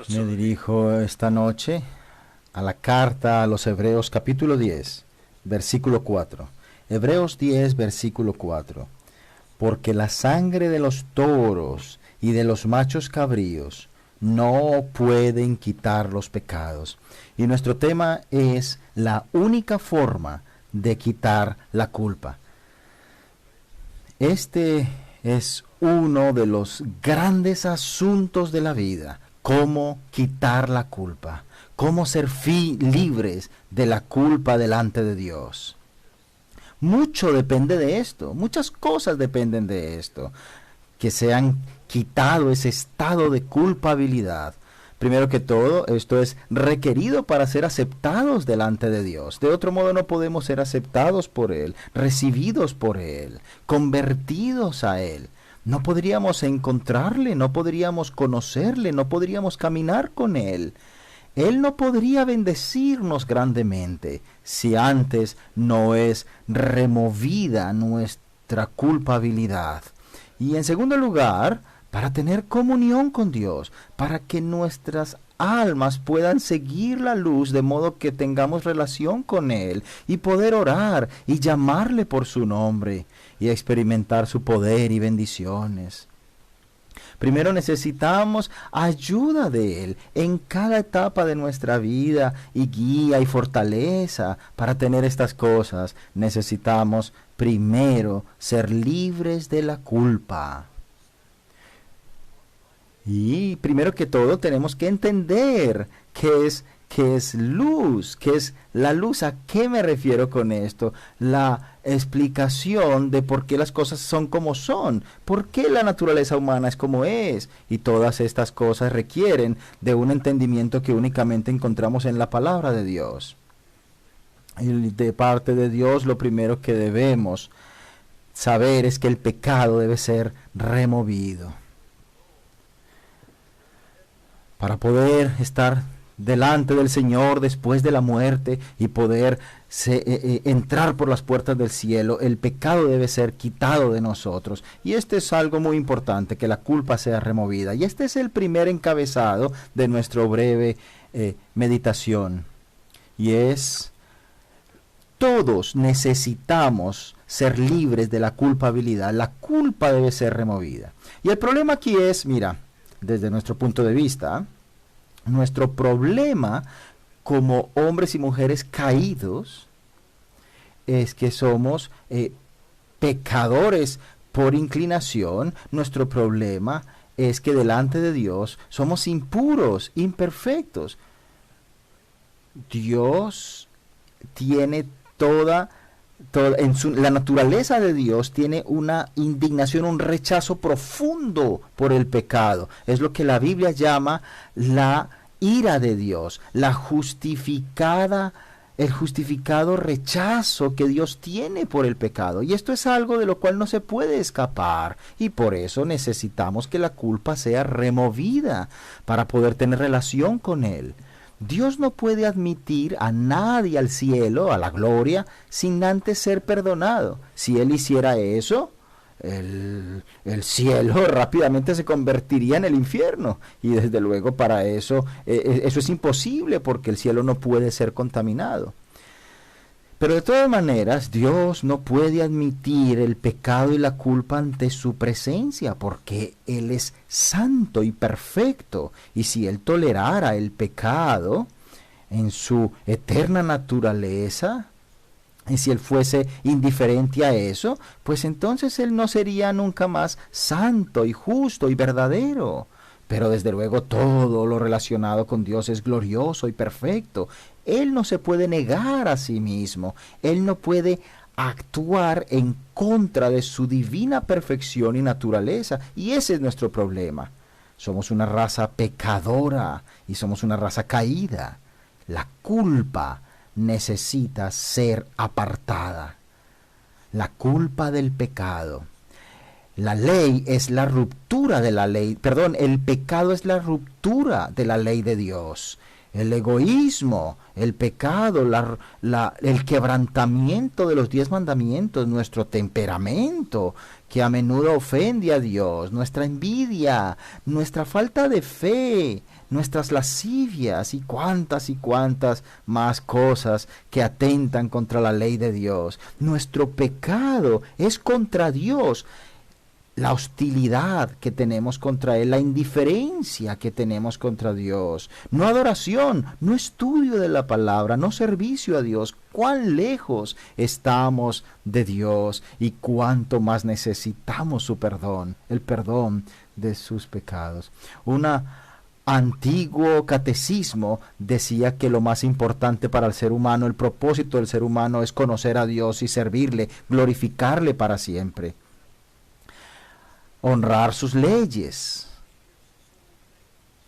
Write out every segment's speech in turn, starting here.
Me dirijo esta noche a la carta a los Hebreos capítulo 10, versículo 4. Hebreos 10, versículo 4. Porque la sangre de los toros y de los machos cabríos no pueden quitar los pecados. Y nuestro tema es la única forma de quitar la culpa. Este es uno de los grandes asuntos de la vida. Cómo quitar la culpa. Cómo ser libres de la culpa delante de Dios. Mucho depende de esto. Muchas cosas dependen de esto. Que se han quitado ese estado de culpabilidad. Primero que todo, esto es requerido para ser aceptados delante de Dios. De otro modo no podemos ser aceptados por Él, recibidos por Él, convertidos a Él. No podríamos encontrarle, no podríamos conocerle, no podríamos caminar con Él. Él no podría bendecirnos grandemente si antes no es removida nuestra culpabilidad. Y en segundo lugar, para tener comunión con Dios, para que nuestras almas puedan seguir la luz de modo que tengamos relación con Él y poder orar y llamarle por su nombre y experimentar su poder y bendiciones. Primero necesitamos ayuda de Él en cada etapa de nuestra vida y guía y fortaleza. Para tener estas cosas necesitamos primero ser libres de la culpa. Y primero que todo tenemos que entender qué es luz, qué es la luz. ¿A qué me refiero con esto? La explicación de por qué las cosas son como son, por qué la naturaleza humana es como es. Y todas estas cosas requieren de un entendimiento que únicamente encontramos en la palabra de Dios. Y de parte de Dios lo primero que debemos saber es que el pecado debe ser removido. Para poder estar delante del Señor después de la muerte y poder entrar por las puertas del cielo, el pecado debe ser quitado de nosotros. Y este es algo muy importante, que la culpa sea removida. Y este es el primer encabezado de nuestra breve meditación. Y es, todos necesitamos ser libres de la culpabilidad. La culpa debe ser removida. Y el problema aquí es, mira, desde nuestro punto de vista, nuestro problema como hombres y mujeres caídos es que somos pecadores por inclinación. Nuestro problema es que delante de Dios somos impuros, imperfectos. Dios tiene la naturaleza de Dios tiene una indignación, un rechazo profundo por el pecado. Es lo que la Biblia llama la ira de Dios, el justificado rechazo que Dios tiene por el pecado. Y esto es algo de lo cual no se puede escapar. Y por eso necesitamos que la culpa sea removida para poder tener relación con Él. Dios no puede admitir a nadie al cielo, a la gloria, sin antes ser perdonado. Si Él hiciera eso, el cielo rápidamente se convertiría en el infierno. Y desde luego para eso, eso es imposible porque el cielo no puede ser contaminado. Pero de todas maneras, Dios no puede admitir el pecado y la culpa ante su presencia, porque Él es santo y perfecto. Y si Él tolerara el pecado en su eterna naturaleza, y si Él fuese indiferente a eso, pues entonces Él no sería nunca más santo y justo y verdadero. Pero desde luego todo lo relacionado con Dios es glorioso y perfecto. Él no se puede negar a sí mismo. Él no puede actuar en contra de su divina perfección y naturaleza. Y ese es nuestro problema. Somos una raza pecadora y somos una raza caída. La culpa necesita ser apartada. La culpa del pecado. La ley es la ruptura de la ley. Perdón, el pecado es la ruptura de la ley de Dios. el egoísmo, el pecado, el quebrantamiento de los 10 mandamientos, nuestro temperamento, que a menudo ofende a Dios, nuestra envidia, nuestra falta de fe, nuestras lascivias y cuantas más cosas que atentan contra la ley de Dios. Nuestro pecado es contra Dios. La hostilidad que tenemos contra Él, la indiferencia que tenemos contra Dios, no adoración, no estudio de la palabra, no servicio a Dios. Cuán lejos estamos de Dios y cuánto más necesitamos su perdón, el perdón de sus pecados. Antiguo catecismo decía que lo más importante para el ser humano, el propósito del ser humano es conocer a Dios y servirle, glorificarle para siempre. Honrar sus leyes.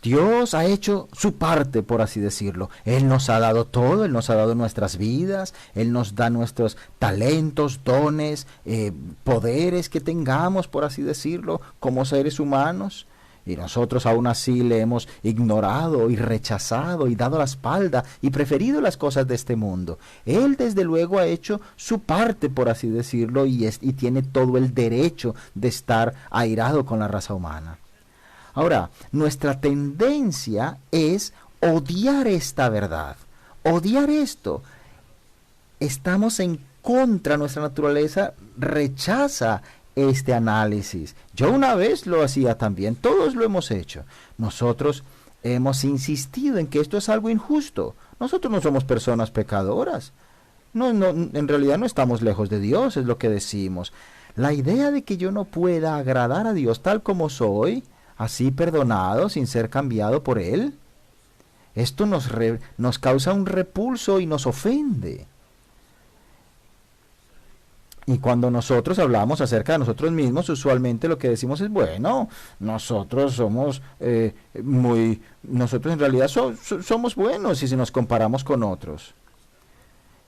Dios ha hecho su parte, por así decirlo. Él nos ha dado todo, Él nos ha dado nuestras vidas, Él nos da nuestros talentos, dones, poderes que tengamos, por así decirlo, como seres humanos. Y nosotros aún así le hemos ignorado y rechazado y dado la espalda y preferido las cosas de este mundo. Él desde luego ha hecho su parte, por así decirlo, y tiene todo el derecho de estar airado con la raza humana. Ahora, nuestra tendencia es odiar esta verdad, odiar esto. Estamos en contra, nuestra naturaleza rechaza este análisis. Yo una vez lo hacía también, todos lo hemos hecho. Nosotros hemos insistido en que esto es algo injusto. Nosotros no somos personas pecadoras. En realidad no estamos lejos de Dios, es lo que decimos. La idea de que yo no pueda agradar a Dios tal como soy, así perdonado, sin ser cambiado por Él, esto nos causa un repulso y nos ofende. Y cuando nosotros hablamos acerca de nosotros mismos, usualmente lo que decimos es, bueno, nosotros somos nosotros en realidad somos buenos y si nos comparamos con otros.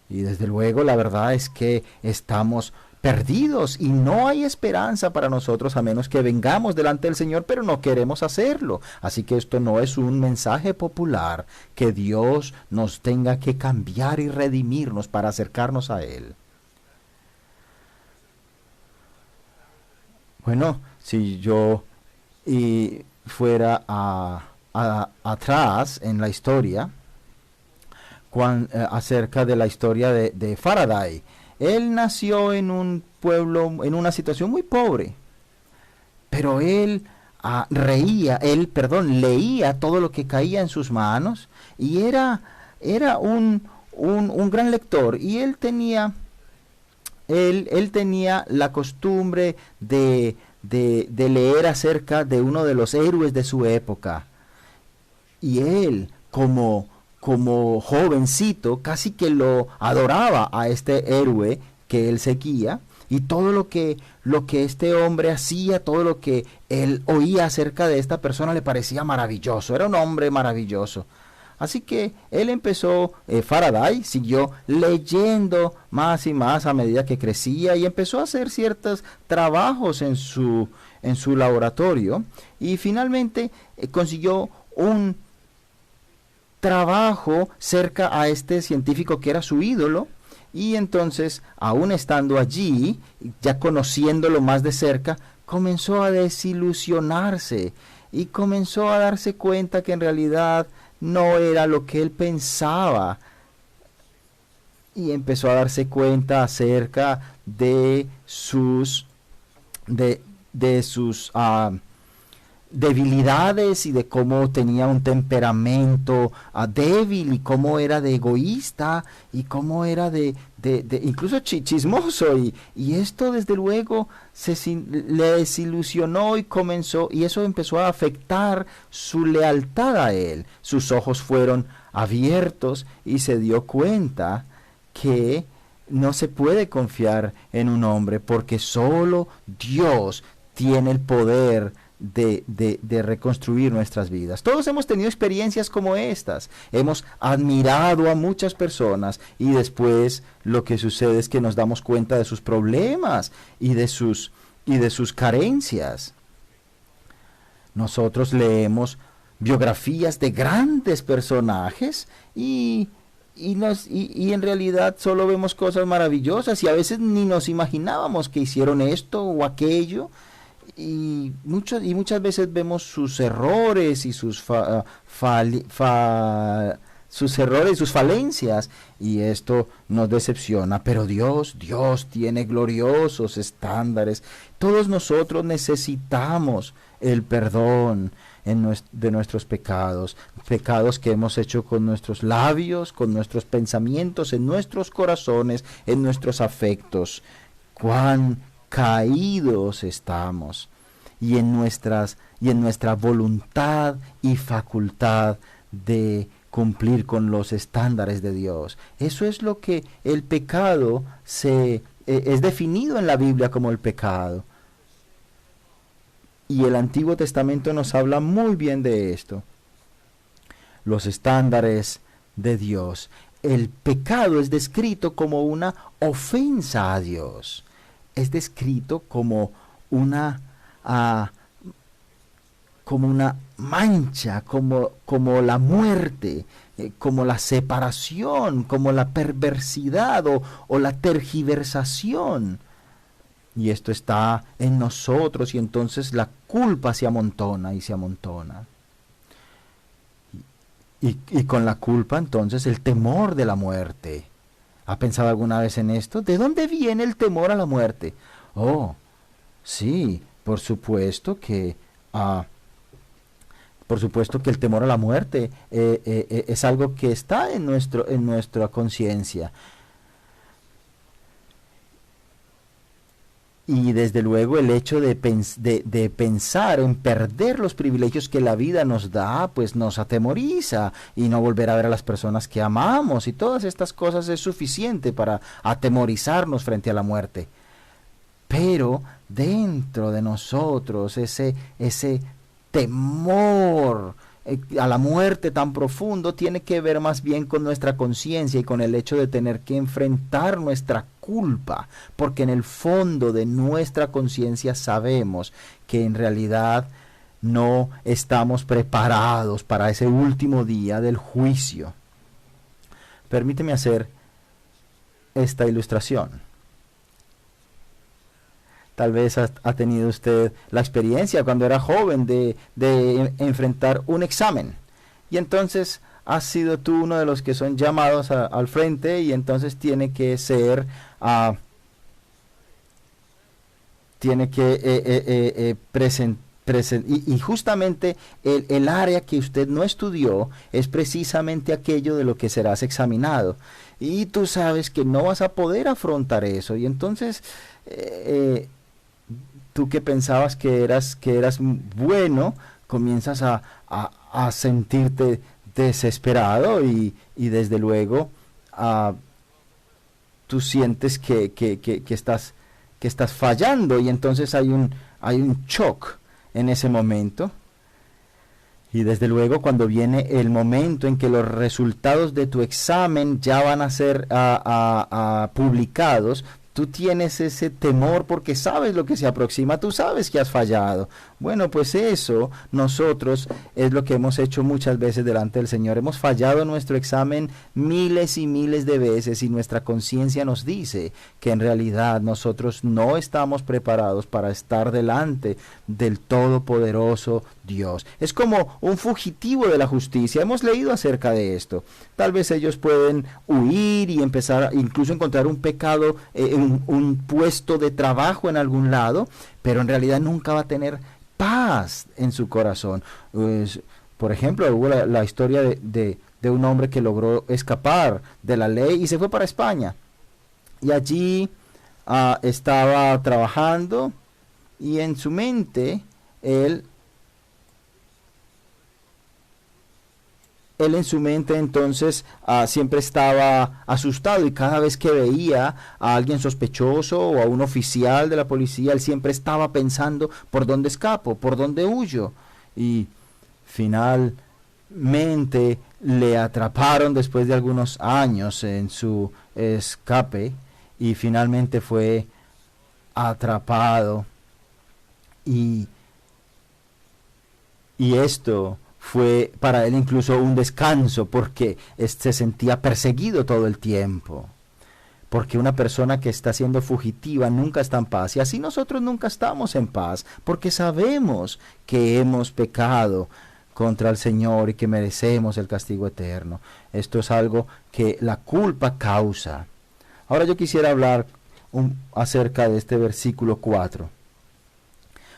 Y desde luego la verdad es que estamos perdidos y no hay esperanza para nosotros a menos que vengamos delante del Señor, pero no queremos hacerlo. Así que esto no es un mensaje popular, que Dios nos tenga que cambiar y redimirnos para acercarnos a Él. Bueno, si yo fuera atrás en la historia, acerca de la historia de Faraday. Él nació en un pueblo, en una situación muy pobre, pero él leía todo lo que caía en sus manos y era un gran lector, y él tenía la costumbre de leer acerca de uno de los héroes de su época. Y él, como jovencito, casi que lo adoraba a este héroe que él seguía. Y todo lo que este hombre hacía, todo lo que él oía acerca de esta persona le parecía maravilloso. Era un hombre maravilloso. Así que él empezó, Faraday siguió leyendo más y más a medida que crecía y empezó a hacer ciertos trabajos en su laboratorio, y finalmente consiguió un trabajo cerca a este científico que era su ídolo. Y entonces, aún estando allí, ya conociéndolo más de cerca, comenzó a desilusionarse y comenzó a darse cuenta que en realidad no era lo que él pensaba, y empezó a darse cuenta acerca de sus debilidades y de cómo tenía un temperamento débil, y cómo era de egoísta, y cómo era de incluso chismoso, y esto desde luego le desilusionó, y eso empezó a afectar su lealtad a él. Sus ojos fueron abiertos y se dio cuenta que no se puede confiar en un hombre, porque solo Dios tiene el poder de reconstruir nuestras vidas. Todos hemos tenido experiencias como estas. Hemos admirado a muchas personas, y después lo que sucede es que nos damos cuenta de sus problemas y de sus carencias. Nosotros leemos biografías de grandes personajes y en realidad solo vemos cosas maravillosas y a veces ni nos imaginábamos que hicieron esto o aquello y muchas veces vemos sus errores y sus errores y sus falencias y esto nos decepciona, pero Dios tiene gloriosos estándares. Todos nosotros necesitamos el perdón de nuestros pecados, pecados que hemos hecho con nuestros labios, con nuestros pensamientos, en nuestros corazones, en nuestros afectos. Cuán caídos estamos y en nuestra voluntad y facultad de cumplir con los estándares de Dios. Eso es lo que el pecado es definido en la Biblia como el pecado. Y el Antiguo Testamento nos habla muy bien de esto. Los estándares de Dios. El pecado es descrito como una ofensa a Dios. Es descrito como una mancha, como la muerte, como la separación, como la perversidad o la tergiversación. Y esto está en nosotros y entonces la culpa se amontona y se amontona. Y con la culpa entonces el temor de la muerte. ¿Ha pensado alguna vez en esto? ¿De dónde viene el temor a la muerte? Oh, sí, por supuesto que el temor a la muerte es algo que está en nuestra conciencia. Y desde luego el hecho de pensar en perder los privilegios que la vida nos da, pues nos atemoriza y no volver a ver a las personas que amamos y todas estas cosas es suficiente para atemorizarnos frente a la muerte. Pero dentro de nosotros ese temor a la muerte tan profundo tiene que ver más bien con nuestra conciencia y con el hecho de tener que enfrentar nuestra culpa, porque en el fondo de nuestra conciencia sabemos que en realidad no estamos preparados para ese último día del juicio. Permíteme hacer esta ilustración. Tal vez ha tenido usted la experiencia cuando era joven de enfrentar un examen. Y entonces has sido tú uno de los que son llamados al frente y entonces tiene que ser... y justamente el área que usted no estudió es precisamente aquello de lo que serás examinado. Y tú sabes que no vas a poder afrontar eso. Y entonces... tú que pensabas que eras bueno, comienzas a sentirte desesperado y desde luego tú sientes que estás fallando y entonces hay un shock en ese momento. Y desde luego cuando viene el momento en que los resultados de tu examen ya van a ser publicados, tú tienes ese temor porque sabes lo que se aproxima, tú sabes que has fallado. Bueno, pues eso nosotros es lo que hemos hecho muchas veces delante del Señor. Hemos fallado nuestro examen miles y miles de veces y nuestra conciencia nos dice que en realidad nosotros no estamos preparados para estar delante del Todopoderoso Dios. Es como un fugitivo de la justicia. Hemos leído acerca de esto. Tal vez ellos pueden huir y empezar a incluso encontrar un pecado, un puesto de trabajo en algún lado, pero en realidad nunca va a tener paz en su corazón. Pues, por ejemplo, hubo la historia de un hombre que logró escapar de la ley y se fue para España. Y allí estaba trabajando y en su mente él en su mente entonces siempre estaba asustado y cada vez que veía a alguien sospechoso o a un oficial de la policía, él siempre estaba pensando por dónde escapo, por dónde huyo. Y finalmente le atraparon después de algunos años en su escape y finalmente fue atrapado y esto fue para él incluso un descanso porque se sentía perseguido todo el tiempo. Porque una persona que está siendo fugitiva nunca está en paz. Y así nosotros nunca estamos en paz, porque sabemos que hemos pecado contra el Señor y que merecemos el castigo eterno. Esto es algo que la culpa causa. Ahora yo quisiera hablar acerca de este versículo 4.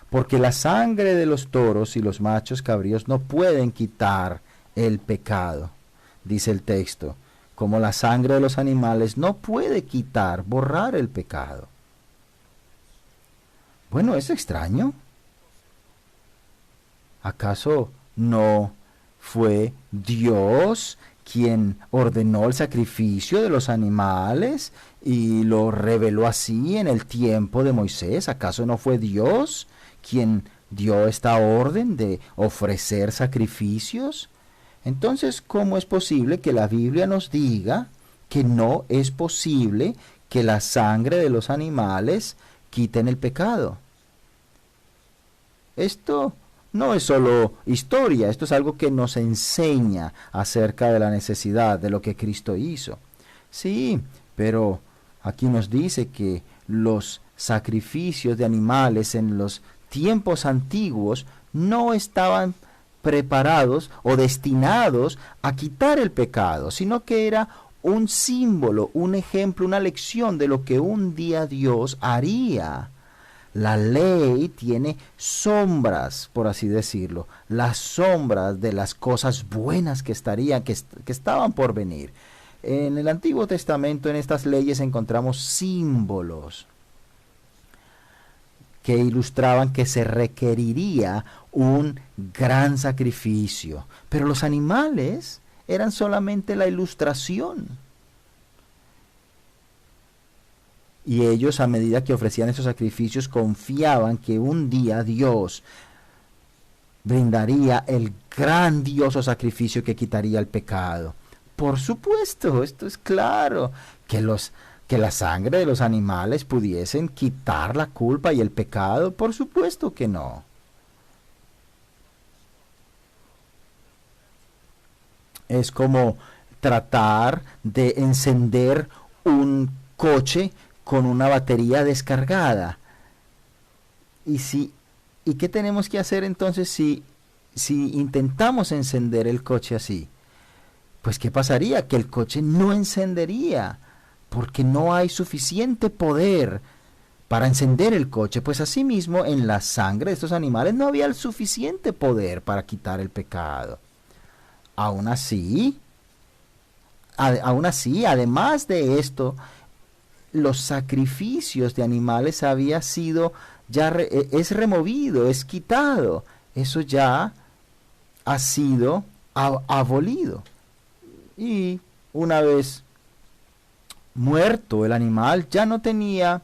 Porque la sangre de los toros y los machos cabríos no pueden quitar el pecado, dice el texto, como la sangre de los animales no puede quitar, borrar el pecado. Bueno, es extraño. ¿Acaso no fue Dios quien ordenó el sacrificio de los animales y lo reveló así en el tiempo de Moisés? ¿Acaso no fue Dios quien dio esta orden de ofrecer sacrificios? Entonces, ¿cómo es posible que la Biblia nos diga que no es posible que la sangre de los animales quiten el pecado? Esto no es solo historia, esto es algo que nos enseña acerca de la necesidad de lo que Cristo hizo. Sí, pero aquí nos dice que los sacrificios de animales en los tiempos antiguos no estaban preparados o destinados a quitar el pecado, sino que era un símbolo, un ejemplo, una lección de lo que un día Dios haría. La ley tiene sombras, por así decirlo, las sombras de las cosas buenas que estaban por venir. En el Antiguo Testamento, en estas leyes encontramos símbolos que ilustraban que se requeriría un gran sacrificio. Pero los animales eran solamente la ilustración. Y ellos, a medida que ofrecían esos sacrificios, confiaban que un día Dios brindaría el grandioso sacrificio que quitaría el pecado. Por supuesto, esto es claro, que la sangre de los animales pudiesen quitar la culpa y el pecado. Por supuesto que no. Es como tratar de encender un coche con una batería descargada. ¿Y qué tenemos que hacer entonces si intentamos encender el coche así? Pues ¿qué pasaría? Que el coche no encendería, porque no hay suficiente poder para encender el coche. Pues asimismo, en la sangre de estos animales no había el suficiente poder para quitar el pecado. Aún así, además de esto, los sacrificios de animales había sido es removido, es quitado. Eso ya ha sido abolido. Y una vez muerto el animal, ya no tenía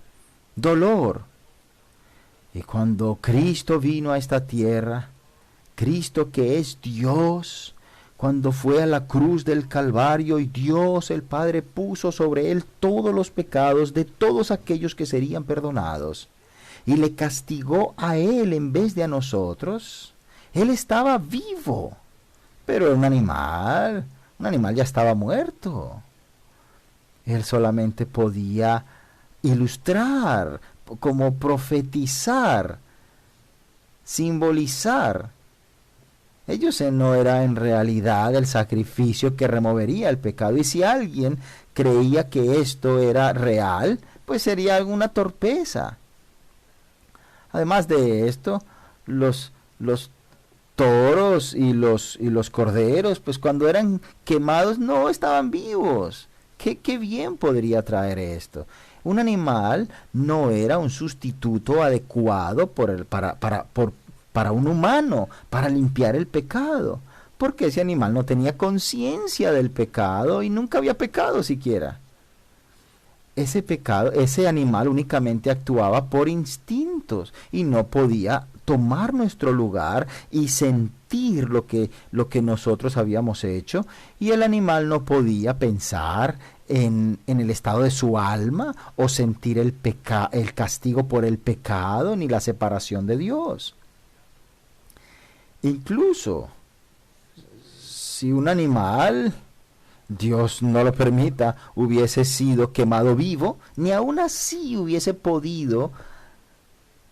dolor. Y cuando Cristo vino a esta tierra, Cristo que es Dios, cuando fue a la cruz del Calvario y Dios el Padre puso sobre él todos los pecados de todos aquellos que serían perdonados, y le castigó a él en vez de a nosotros, él estaba vivo, pero un animal ya estaba muerto. Él solamente podía ilustrar, como profetizar, simbolizar. Ellos no era en realidad el sacrificio que removería el pecado. Y si alguien creía que esto era real, pues sería alguna torpeza. Además de esto, los toros y los corderos, pues cuando eran quemados no estaban vivos. ¿Qué bien podría traer esto? Un animal no era un sustituto adecuado para un humano, para limpiar el pecado, porque ese animal no tenía conciencia del pecado y nunca había pecado siquiera. Ese animal únicamente actuaba por instintos y no podía tomar nuestro lugar y sentir lo que nosotros habíamos hecho, y el animal no podía pensar en el estado de su alma o sentir el castigo por el pecado ni la separación de Dios. Incluso si un animal, Dios no lo permita, hubiese sido quemado vivo, ni aún así hubiese podido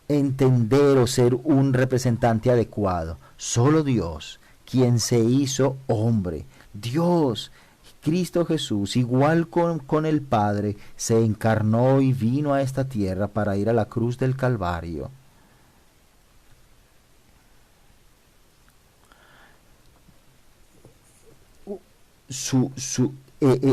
entender o ser un representante adecuado. Solo Dios, quien se hizo hombre, Dios, Cristo Jesús, igual con el Padre, se encarnó y vino a esta tierra para ir a la cruz del Calvario.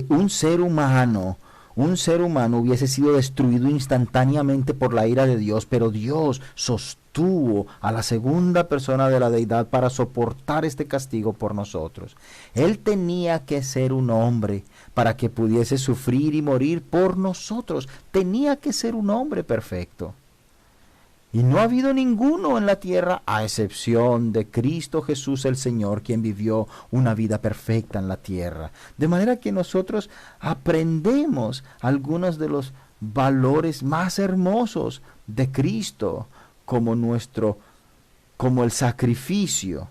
Un ser humano hubiese sido destruido instantáneamente por la ira de Dios, pero Dios sostuvo a la segunda persona de la deidad para soportar este castigo por nosotros. Él tenía que ser un hombre para que pudiese sufrir y morir por nosotros. Tenía que ser un hombre perfecto. Y no ha habido ninguno en la tierra, a excepción de Cristo Jesús el Señor, quien vivió una vida perfecta en la tierra. De manera que nosotros aprendemos algunos de los valores más hermosos de Cristo, como el sacrificio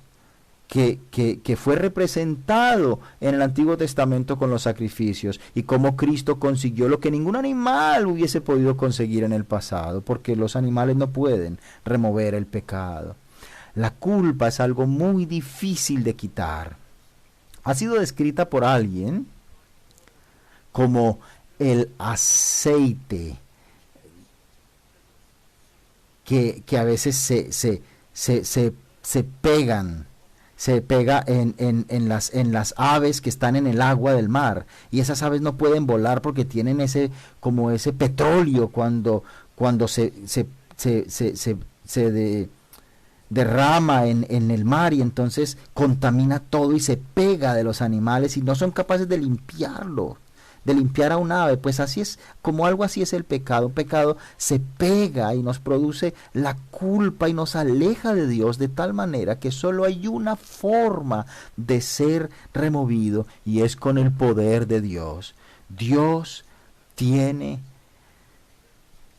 que fue representado en el Antiguo Testamento con los sacrificios, y cómo Cristo consiguió lo que ningún animal hubiese podido conseguir en el pasado, porque los animales no pueden remover el pecado. La culpa es algo muy difícil de quitar. Ha sido descrita por alguien como el aceite que a veces se pega en las aves que están en el agua del mar, y esas aves no pueden volar porque tienen ese petróleo cuando se derrama en el mar, y entonces contamina todo y se pega de los animales y no son capaces de limpiarlo, de limpiar a un ave. Pues así es, como algo así es el pecado. Un pecado se pega y nos produce la culpa y nos aleja de Dios, de tal manera que solo hay una forma de ser removido, y es con el poder de Dios. Dios tiene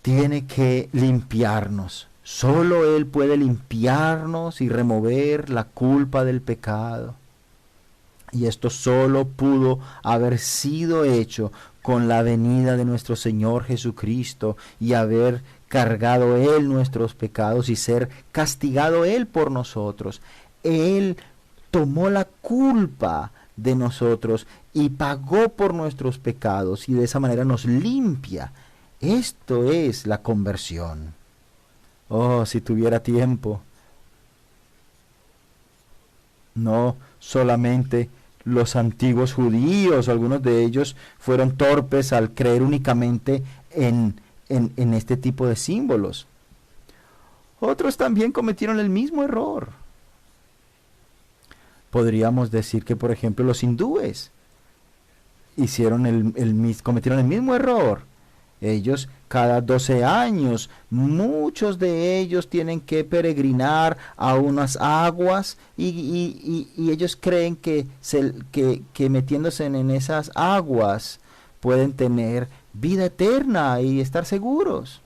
que limpiarnos. Solo Él puede limpiarnos y remover la culpa del pecado. Y esto solo pudo haber sido hecho con la venida de nuestro Señor Jesucristo, y haber cargado Él nuestros pecados y ser castigado Él por nosotros. Él tomó la culpa de nosotros y pagó por nuestros pecados, y de esa manera nos limpia. Esto es la conversión. Oh, si tuviera tiempo. No solamente los antiguos judíos, algunos de ellos fueron torpes al creer únicamente en este tipo de símbolos. Otros también cometieron el mismo error. Podríamos decir que, por ejemplo, los hindúes cometieron el mismo error. Ellos cada 12 años, muchos de ellos tienen que peregrinar a unas aguas, y ellos creen que metiéndose en esas aguas pueden tener vida eterna y estar seguros.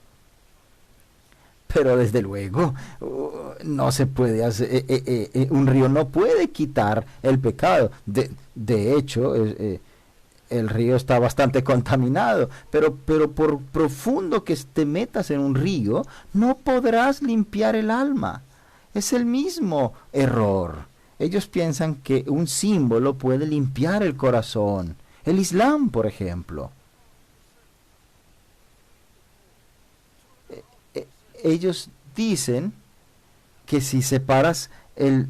Pero desde luego no se puede hacer, un río no puede quitar el pecado. De hecho, el río está bastante contaminado, pero por profundo que te metas en un río, no podrás limpiar el alma. Es el mismo error. Ellos piensan que un símbolo puede limpiar el corazón. El Islam, por ejemplo. Ellos dicen que si separas el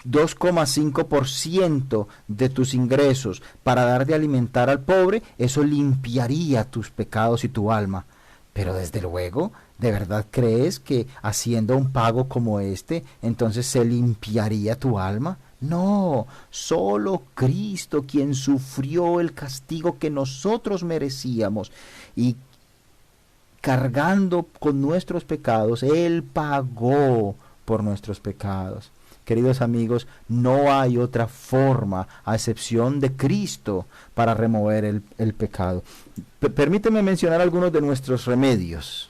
2,5% de tus ingresos para dar de alimentar al pobre, eso limpiaría tus pecados y tu alma. Pero desde luego, ¿de verdad crees que haciendo un pago como este, entonces se limpiaría tu alma? No, solo Cristo, quien sufrió el castigo que nosotros merecíamos, y cargando con nuestros pecados, Él pagó por nuestros pecados. Queridos amigos, no hay otra forma, a excepción de Cristo, para remover el pecado. Permíteme mencionar algunos de nuestros remedios.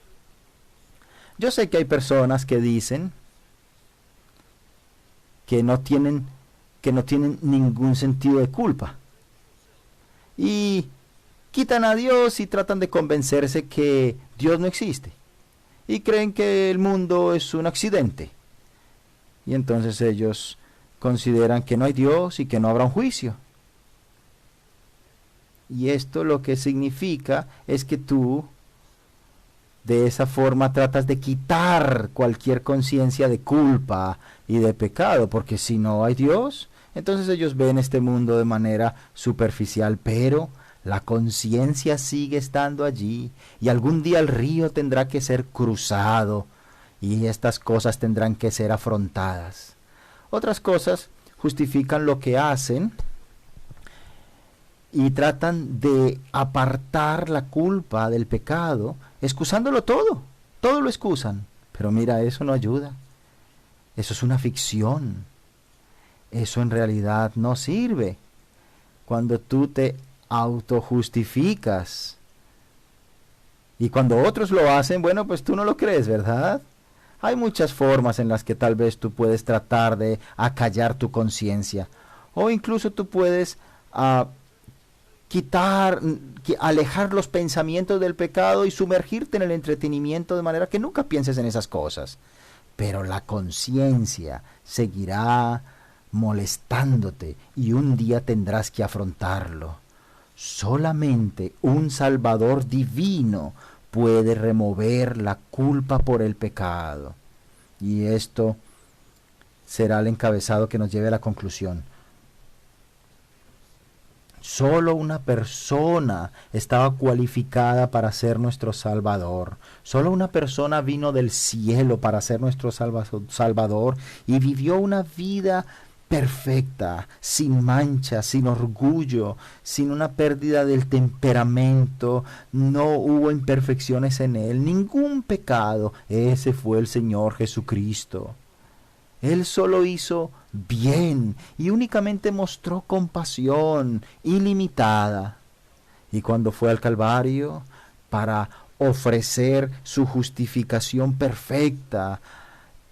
Yo sé que hay personas que dicen que no tienen que no tienen ningún sentido de culpa. Y quitan a Dios y tratan de convencerse que Dios no existe. Y creen que el mundo es un accidente. Y entonces ellos consideran que no hay Dios y que no habrá un juicio. Y esto lo que significa es que tú de esa forma tratas de quitar cualquier conciencia de culpa y de pecado, porque si no hay Dios, entonces ellos ven este mundo de manera superficial, pero la conciencia sigue estando allí y algún día el río tendrá que ser cruzado y estas cosas tendrán que ser afrontadas. Otras cosas justifican lo que hacen y tratan de apartar la culpa del pecado, excusándolo todo lo excusan. Pero mira, eso no ayuda. Eso es una ficción. Eso en realidad no sirve. Cuando tú te autojustificas y cuando otros lo hacen, bueno, pues tú no lo crees, ¿verdad? Hay muchas formas en las que tal vez tú puedes tratar de acallar tu conciencia, o incluso tú puedes alejar los pensamientos del pecado y sumergirte en el entretenimiento de manera que nunca pienses en esas cosas. Pero la conciencia seguirá molestándote y un día tendrás que afrontarlo. Solamente un Salvador divino puede remover la culpa por el pecado. Y esto será el encabezado que nos lleve a la conclusión. Solo una persona estaba cualificada para ser nuestro Salvador. Solo una persona vino del cielo para ser nuestro Salvador y vivió una vida perfecta, sin mancha, sin orgullo, sin una pérdida del temperamento. No hubo imperfecciones en él, ningún pecado. Ese fue el Señor Jesucristo. Él solo hizo bien y únicamente mostró compasión ilimitada. Y cuando fue al Calvario para ofrecer su justificación perfecta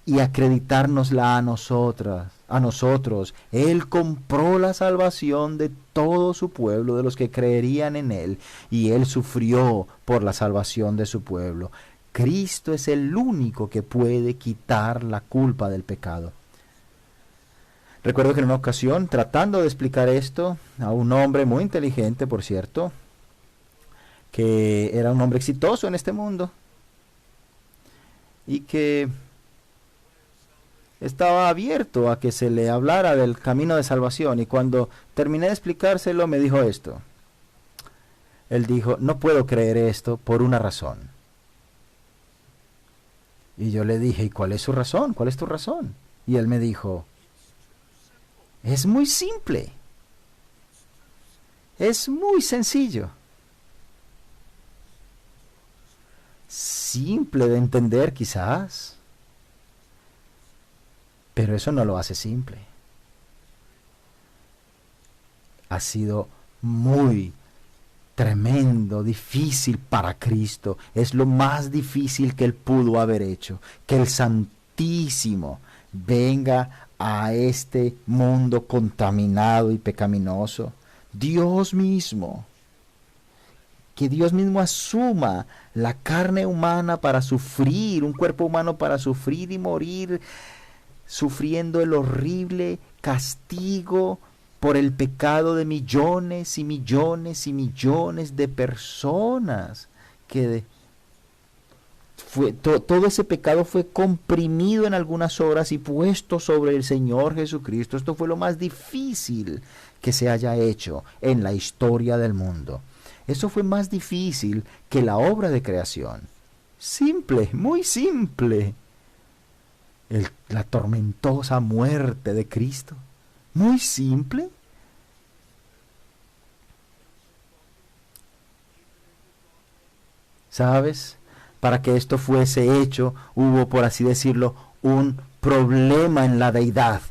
y acreditárnosla a nosotros, Él compró la salvación de todo su pueblo, de los que creerían en Él, y Él sufrió por la salvación de su pueblo. Cristo es el único que puede quitar la culpa del pecado. Recuerdo que en una ocasión, tratando de explicar esto a un hombre muy inteligente, por cierto, que era un hombre exitoso en este mundo, y que estaba abierto a que se le hablara del camino de salvación, y cuando terminé de explicárselo me dijo esto. Él dijo: no puedo creer esto por una razón. Y yo le dije: ¿y cuál es su razón? ¿Cuál es tu razón? Y él me dijo: es muy simple. Es muy sencillo. Simple de entender quizás, pero eso no lo hace simple. Ha sido muy tremendo, difícil para Cristo. Es lo más difícil que Él pudo haber hecho. Que el Santísimo venga a este mundo contaminado y pecaminoso. Dios mismo. Que Dios mismo asuma la carne humana para sufrir, un cuerpo humano para sufrir y morir, sufriendo el horrible castigo por el pecado de millones y millones y millones de personas. Que todo ese pecado fue comprimido en algunas horas y puesto sobre el Señor Jesucristo. Esto fue lo más difícil que se haya hecho en la historia del mundo. Eso fue más difícil que la obra de creación. Simple, muy simple. La tormentosa muerte de Cristo. Muy simple. ¿Sabes? Para que esto fuese hecho, hubo, por así decirlo, un problema en la deidad.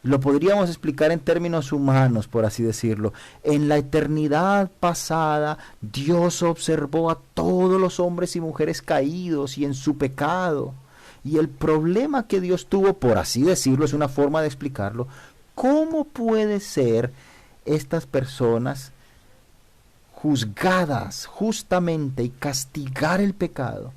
Lo podríamos explicar en términos humanos, por así decirlo. En la eternidad pasada, Dios observó a todos los hombres y mujeres caídos y en su pecado. Y el problema que Dios tuvo, por así decirlo, es una forma de explicarlo, ¿cómo puede ser estas personas juzgadas justamente y castigar el pecado,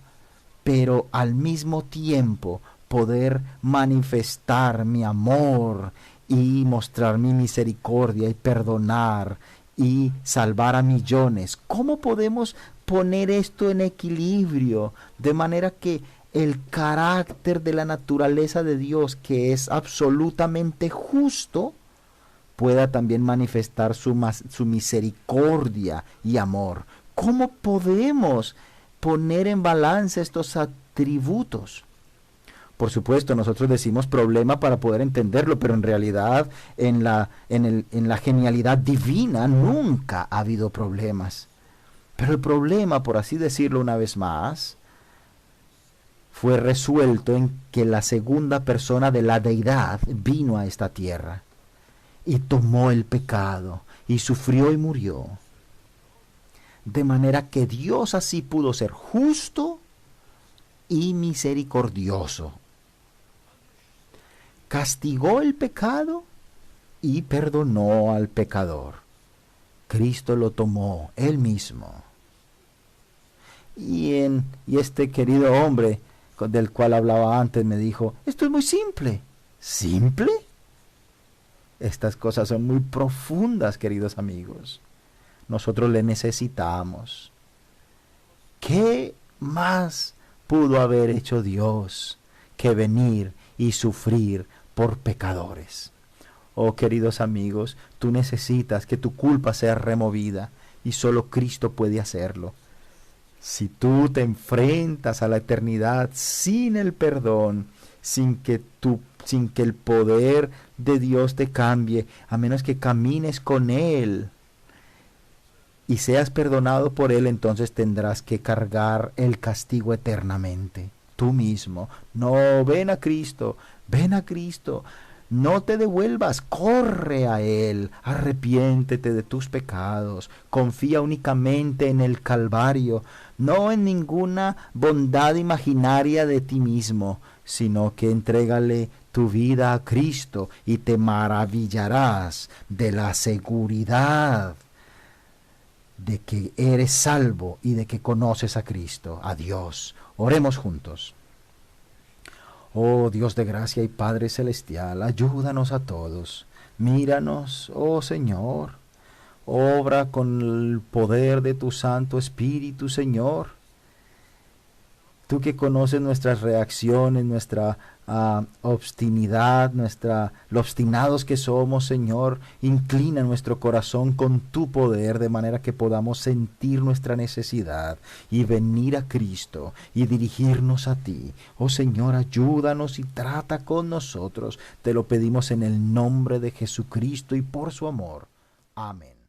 pero al mismo tiempo poder manifestar mi amor y mostrar mi misericordia y perdonar y salvar a millones? ¿Cómo podemos poner esto en equilibrio de manera que el carácter de la naturaleza de Dios, que es absolutamente justo, pueda también manifestar su misericordia y amor? ¿Cómo podemos poner en balance estos atributos? Por supuesto, nosotros decimos problema para poder entenderlo, pero en realidad en la genialidad divina nunca ha habido problemas. Pero el problema, por así decirlo una vez más, fue resuelto en que la segunda persona de la deidad vino a esta tierra y tomó el pecado y sufrió y murió. De manera que Dios así pudo ser justo y misericordioso. Castigó el pecado y perdonó al pecador. Cristo lo tomó él mismo. Y este querido hombre del cual hablaba antes me dijo, esto es muy simple. ¿Simple? Estas cosas son muy profundas, queridos amigos. Nosotros le necesitamos. ¿Qué más pudo haber hecho Dios que venir y sufrir por pecadores? Oh, queridos amigos, tú necesitas que tu culpa sea removida y solo Cristo puede hacerlo. Si tú te enfrentas a la eternidad sin el perdón, sin que el poder de Dios te cambie, a menos que camines con Él y seas perdonado por Él, entonces tendrás que cargar el castigo eternamente, tú mismo. No, ven a Cristo, ven a Cristo. No te devuelvas, corre a Él, arrepiéntete de tus pecados, confía únicamente en el Calvario, no en ninguna bondad imaginaria de ti mismo, sino que entrégale tu vida a Cristo y te maravillarás de la seguridad de que eres salvo y de que conoces a Cristo, a Dios. Oremos juntos. Oh Dios de gracia y Padre celestial, ayúdanos a todos. Míranos, oh Señor. Obra con el poder de tu Santo Espíritu, Señor. Tú que conoces nuestras reacciones, nuestra obstinidad, lo obstinados que somos, Señor, inclina nuestro corazón con tu poder de manera que podamos sentir nuestra necesidad y venir a Cristo y dirigirnos a ti. Oh Señor, ayúdanos y trata con nosotros. Te lo pedimos en el nombre de Jesucristo y por su amor. Amén.